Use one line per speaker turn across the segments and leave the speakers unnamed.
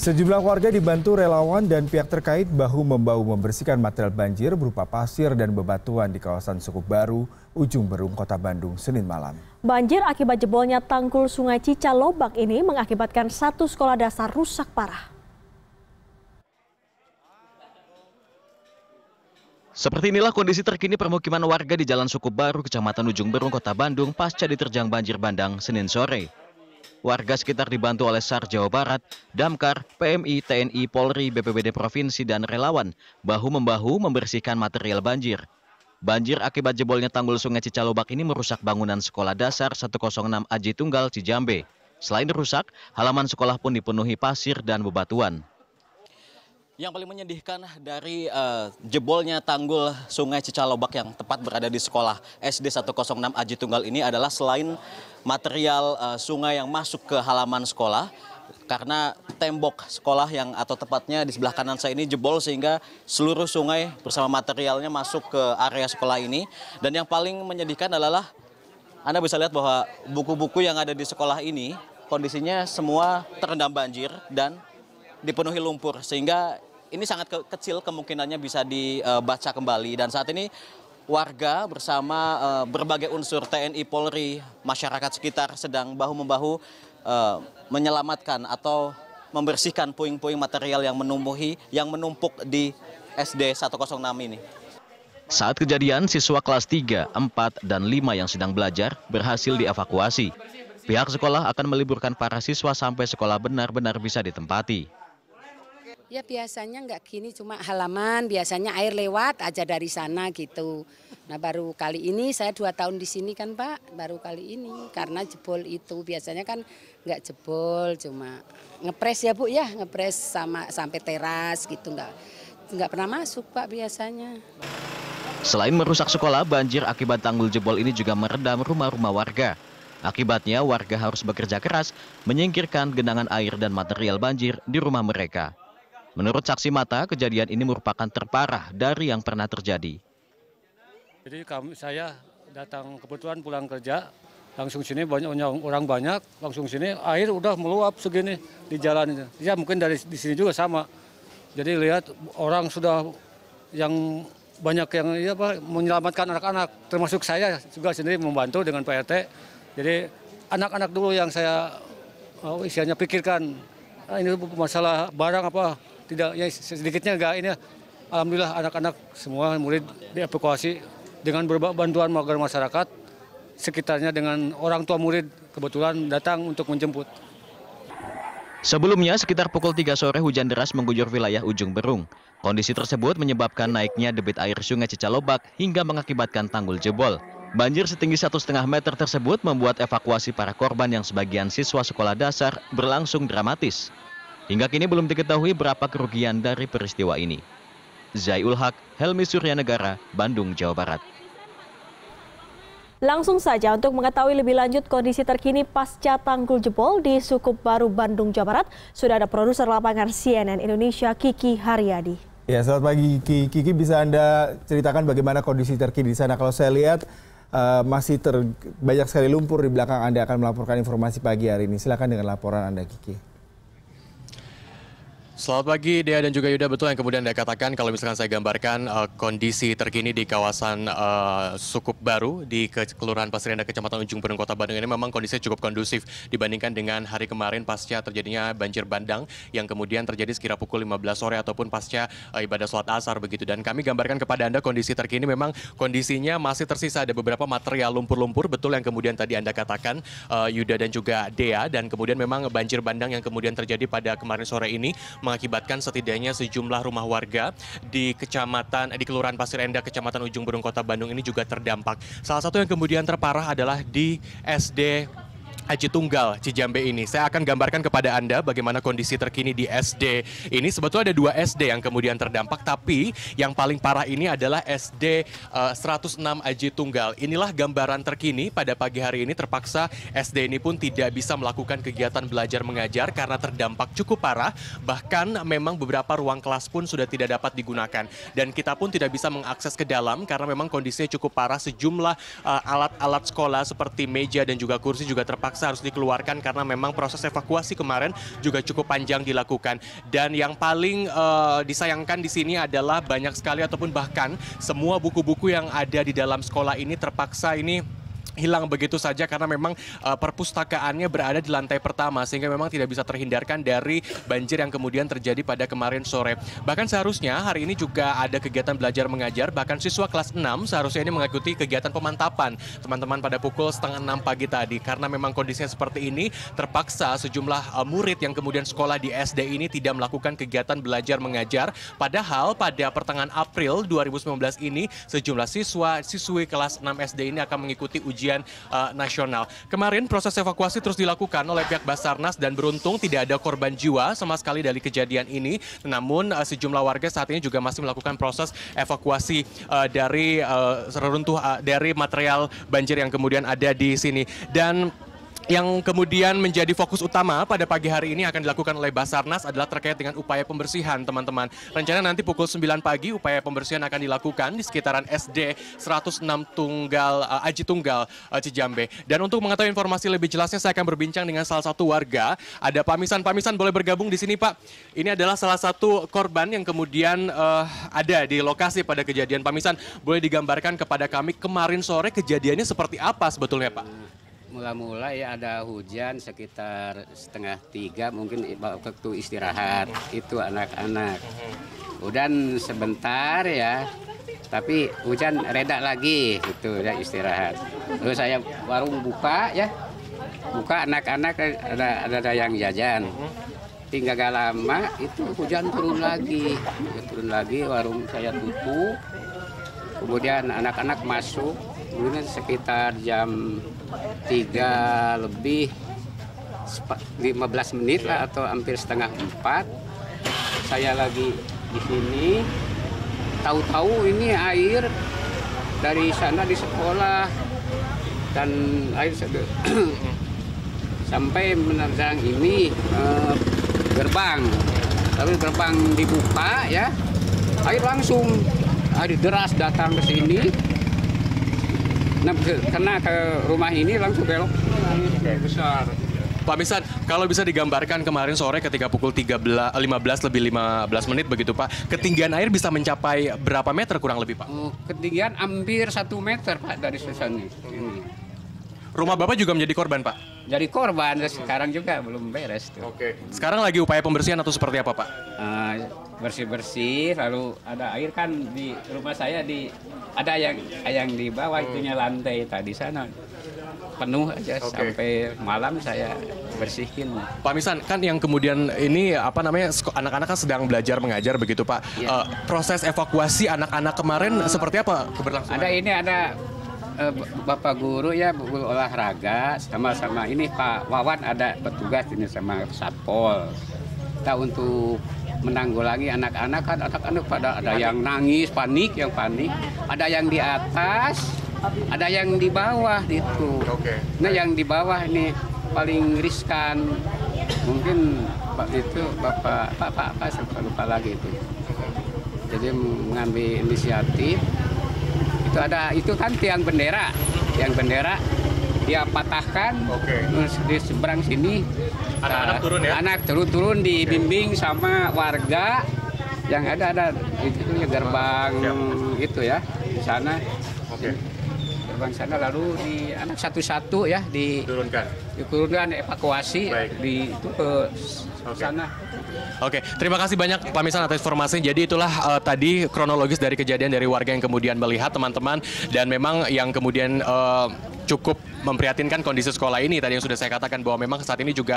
Sejumlah warga dibantu relawan dan pihak terkait bahu-membahu membersihkan material banjir berupa pasir dan bebatuan di kawasan Sukup Baru, Ujung Berung, Kota Bandung, Senin malam.
Banjir akibat jebolnya tanggul Sungai Cicalobak ini mengakibatkan satu sekolah dasar rusak parah.
Seperti inilah kondisi terkini permukiman warga di Jalan Sukup Baru, Kecamatan Ujung Berung, Kota Bandung pasca diterjang banjir bandang Senin sore. Warga sekitar dibantu oleh SAR Jawa Barat, Damkar, PMI, TNI, Polri, BPBD Provinsi, dan relawan bahu-membahu membersihkan material banjir. Banjir akibat jebolnya tanggul Sungai Cicalobak ini merusak bangunan sekolah dasar 106 Aji Tunggal Cijambe. Selain rusak, halaman sekolah pun dipenuhi pasir dan bebatuan. Yang paling menyedihkan dari jebolnya tanggul Sungai Cicalobak yang tepat berada di sekolah SD 106 Aji Tunggal ini adalah selain material sungai yang masuk ke halaman sekolah, karena tembok sekolah yang atau tepatnya di sebelah kanan saya ini jebol sehingga seluruh sungai bersama materialnya masuk ke area sekolah ini. Dan yang paling menyedihkan adalah Anda bisa lihat bahwa buku-buku yang ada di sekolah ini kondisinya semua terendam banjir dan dipenuhi lumpur, sehingga ini sangat kecil kemungkinannya bisa dibaca kembali. Dan saat ini warga bersama berbagai unsur TNI, Polri, masyarakat sekitar sedang bahu-membahu menyelamatkan atau membersihkan puing-puing material yang menumpuk di SD 106 ini. Saat kejadian, siswa kelas 3, 4, dan 5 yang sedang belajar berhasil dievakuasi. Pihak sekolah akan meliburkan para siswa sampai sekolah benar-benar bisa ditempati.
Ya biasanya nggak gini, cuma halaman, biasanya air lewat aja dari sana gitu. Nah baru kali ini, saya 2 tahun di sini kan Pak, baru kali ini karena jebol itu. Biasanya kan nggak jebol, cuma ngepres ya Bu ya, ngepres sampai teras gitu, nggak pernah masuk Pak biasanya.
Selain merusak sekolah, banjir akibat tanggul jebol ini juga merendam rumah-rumah warga. Akibatnya warga harus bekerja keras menyingkirkan genangan air dan material banjir di rumah mereka. Menurut saksi mata, kejadian ini merupakan terparah dari yang pernah terjadi.
Jadi saya datang kebetulan pulang kerja, langsung sini orang banyak, langsung sini air udah meluap segini di jalan itu. Ya mungkin di sini juga sama. Jadi lihat orang sudah yang banyak yang menyelamatkan anak-anak, termasuk saya juga sendiri membantu dengan PRT. Jadi anak-anak dulu yang saya isinya pikirkan, ini masalah barang apa. Tidak, ya sedikitnya enggak ini. Alhamdulillah anak-anak semua murid dievakuasi dengan bantuan warga masyarakat sekitarnya, dengan orang tua murid kebetulan datang untuk menjemput.
Sebelumnya sekitar pukul 3 sore hujan deras mengguyur wilayah Ujung Berung. Kondisi tersebut menyebabkan naiknya debit air Sungai Cicalobak hingga mengakibatkan tanggul jebol. Banjir setinggi 1,5 meter tersebut membuat evakuasi para korban yang sebagian siswa sekolah dasar berlangsung dramatis. Hingga kini belum diketahui berapa kerugian dari peristiwa ini. Zaiul Haq, Helmi Suryanegara, Bandung, Jawa Barat.
Langsung saja untuk mengetahui lebih lanjut kondisi terkini pasca tanggul jebol di Sukup Baru, Bandung, Jawa Barat, sudah ada produser lapangan CNN Indonesia Kiki Haryadi.
Ya, selamat pagi Kiki, bisa Anda ceritakan bagaimana kondisi terkini di sana? Kalau saya lihat masih banyak sekali lumpur di belakang Anda, akan melaporkan informasi pagi hari ini. Silakan dengan laporan Anda, Kiki.
Selamat pagi Dea dan juga Yuda, betul yang kemudian Anda katakan kalau misalkan saya gambarkan kondisi terkini di kawasan Sukup Baru di Kelurahan Pasir Indah Kecamatan Ujung Berung Kota Bandung ini memang kondisinya cukup kondusif dibandingkan dengan hari kemarin pasca terjadinya banjir bandang yang kemudian terjadi sekira pukul 15 sore ataupun pasca ibadah sholat asar begitu. Dan kami gambarkan kepada Anda kondisi terkini memang kondisinya masih tersisa ada beberapa material lumpur-lumpur, betul yang kemudian tadi Anda katakan Yuda dan juga Dea, dan kemudian memang banjir bandang yang kemudian terjadi pada kemarin sore ini mengakibatkan setidaknya sejumlah rumah warga di Kelurahan Pasir Indah Kecamatan Ujung Berung Kota Bandung ini juga terdampak. Salah satu yang kemudian terparah adalah di SD Aji Tunggal Cijambe ini. Saya akan gambarkan kepada Anda bagaimana kondisi terkini di SD ini. Sebetulnya ada 2 SD yang kemudian terdampak, tapi yang paling parah ini adalah SD 106 Aji Tunggal. Inilah gambaran terkini pada pagi hari ini. Terpaksa SD ini pun tidak bisa melakukan kegiatan belajar mengajar karena terdampak cukup parah. Bahkan memang beberapa ruang kelas pun sudah tidak dapat digunakan. Dan kita pun tidak bisa mengakses ke dalam karena memang kondisinya cukup parah. Sejumlah alat-alat sekolah seperti meja dan juga kursi juga terpaksa terpaksa harus dikeluarkan karena memang proses evakuasi kemarin juga cukup panjang dilakukan. Dan yang paling disayangkan di sini adalah banyak sekali ataupun bahkan semua buku-buku yang ada di dalam sekolah ini terpaksa ini hilang begitu saja karena memang perpustakaannya berada di lantai pertama sehingga memang tidak bisa terhindarkan dari banjir yang kemudian terjadi pada kemarin sore. Bahkan seharusnya hari ini juga ada kegiatan belajar mengajar, bahkan siswa kelas 6 seharusnya ini mengikuti kegiatan pemantapan teman-teman pada pukul setengah 6 pagi tadi. Karena memang kondisinya seperti ini, terpaksa sejumlah murid yang kemudian sekolah di SD ini tidak melakukan kegiatan belajar mengajar. Padahal pada pertengahan April 2019 ini sejumlah siswi kelas 6 SD ini akan mengikuti ujian nasional. Kemarin proses evakuasi terus dilakukan oleh pihak Basarnas dan beruntung tidak ada korban jiwa sama sekali dari kejadian ini. Namun sejumlah warga saat ini juga masih melakukan proses evakuasi dari dari material banjir yang kemudian ada di sini. Dan yang kemudian menjadi fokus utama pada pagi hari ini akan dilakukan oleh Basarnas adalah terkait dengan upaya pembersihan, teman-teman. Rencana nanti pukul 9 pagi upaya pembersihan akan dilakukan di sekitaran SD 106 Aji Tunggal Cijambe. Dan untuk mengetahui informasi lebih jelasnya saya akan berbincang dengan salah satu warga. Ada Pak Misan. Pak Misan boleh bergabung di sini, Pak. Ini adalah salah satu korban yang kemudian ada di lokasi pada kejadian. Pak Misan, boleh digambarkan kepada kami kemarin sore kejadiannya seperti apa sebetulnya, Pak?
Mula-mula ya ada hujan sekitar 2:30 mungkin waktu istirahat itu anak-anak. Hujan sebentar ya, tapi hujan reda lagi gitu ya istirahat. Terus saya warung buka ya, buka anak-anak ada yang jajan. Tinggal gak lama itu hujan turun lagi, warung saya tutup. Kemudian anak-anak masuk, kemudian sekitar jam 3 lebih 15 menit lah atau hampir setengah 4 saya lagi di sini, tahu-tahu ini air dari sana di sekolah dan air sampai menerjang ini gerbang, lalu gerbang dibuka ya, air deras datang ke sini. Nah, kena ke rumah ini langsung belok besar.
Pak Misan, kalau bisa digambarkan kemarin sore ketika pukul 15 lebih 15 menit begitu Pak, ketinggian air bisa mencapai berapa meter kurang lebih Pak?
Ketinggian hampir 1 meter Pak dari sana.
Rumah Bapak juga menjadi korban Pak?
Jadi korban, sekarang juga belum beres tuh.
Oke. Sekarang lagi upaya pembersihan atau seperti apa Pak?
Bersih-bersih, lalu ada air kan di rumah saya ada yang di bawah itunya lantai tadi sana penuh aja sampai malam saya bersihin.
Pak Misan, kan yang kemudian ini anak-anak kan sedang belajar mengajar begitu Pak. Ya. Proses evakuasi anak-anak kemarin seperti apa keberlangsungan?
Ada Bapak guru ya, guru olahraga sama ini Pak Wawan ada petugas ini sama Satpol. Kita untuk menanggulangi anak-anak kan pada ada yang nangis, panik, ada yang di atas, ada yang di bawah gitu. Nah yang di bawah ini paling riskan, mungkin Bapak saya lupa lagi itu. Jadi mengambil inisiatif. Itu kan tiang bendera dia patahkan. Terus di seberang sini
anak-anak turun ya?
Anak turun dibimbing sama warga yang ada itu ya gerbang itu ya di sana. Gerbang sana lalu di anak satu-satu ya diturunkan evakuasi itu ke sana.
Oke, terima kasih banyak Pak Misan atas informasi. Jadi itulah tadi kronologis dari kejadian dari warga yang kemudian melihat teman-teman, dan memang yang kemudian cukup memprihatinkan kondisi sekolah ini tadi yang sudah saya katakan bahwa memang saat ini juga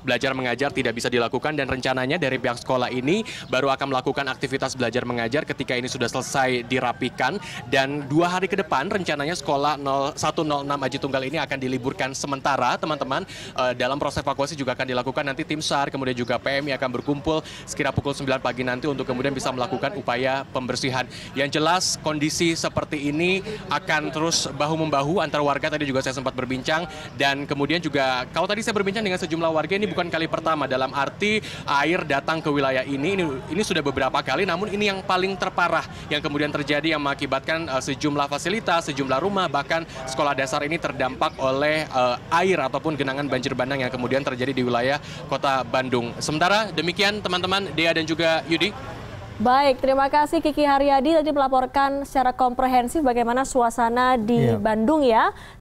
belajar mengajar tidak bisa dilakukan, dan rencananya dari pihak sekolah ini baru akan melakukan aktivitas belajar mengajar ketika ini sudah selesai dirapikan, dan 2 hari ke depan rencananya sekolah 106 Aji Tunggal ini akan diliburkan sementara teman-teman. Dalam proses evakuasi juga akan dilakukan nanti tim SAR kemudian juga PMI akan berkumpul sekira pukul 9 pagi nanti untuk kemudian bisa melakukan upaya pembersihan. Yang jelas kondisi seperti ini akan terus bahu-membahu antar warga. Tadi juga saya sempat sempat berbincang, dan kemudian juga kalau tadi saya berbincang dengan sejumlah warga, ini bukan kali pertama, dalam arti air datang ke wilayah ini sudah beberapa kali, namun ini yang paling terparah yang kemudian terjadi, yang mengakibatkan sejumlah fasilitas, sejumlah rumah, bahkan sekolah dasar ini terdampak oleh air ataupun genangan banjir bandang yang kemudian terjadi di wilayah Kota Bandung. Sementara demikian teman-teman, Dea dan juga Yudi.
Baik, terima kasih Kiki Haryadi tadi melaporkan secara komprehensif bagaimana suasana di Bandung ya.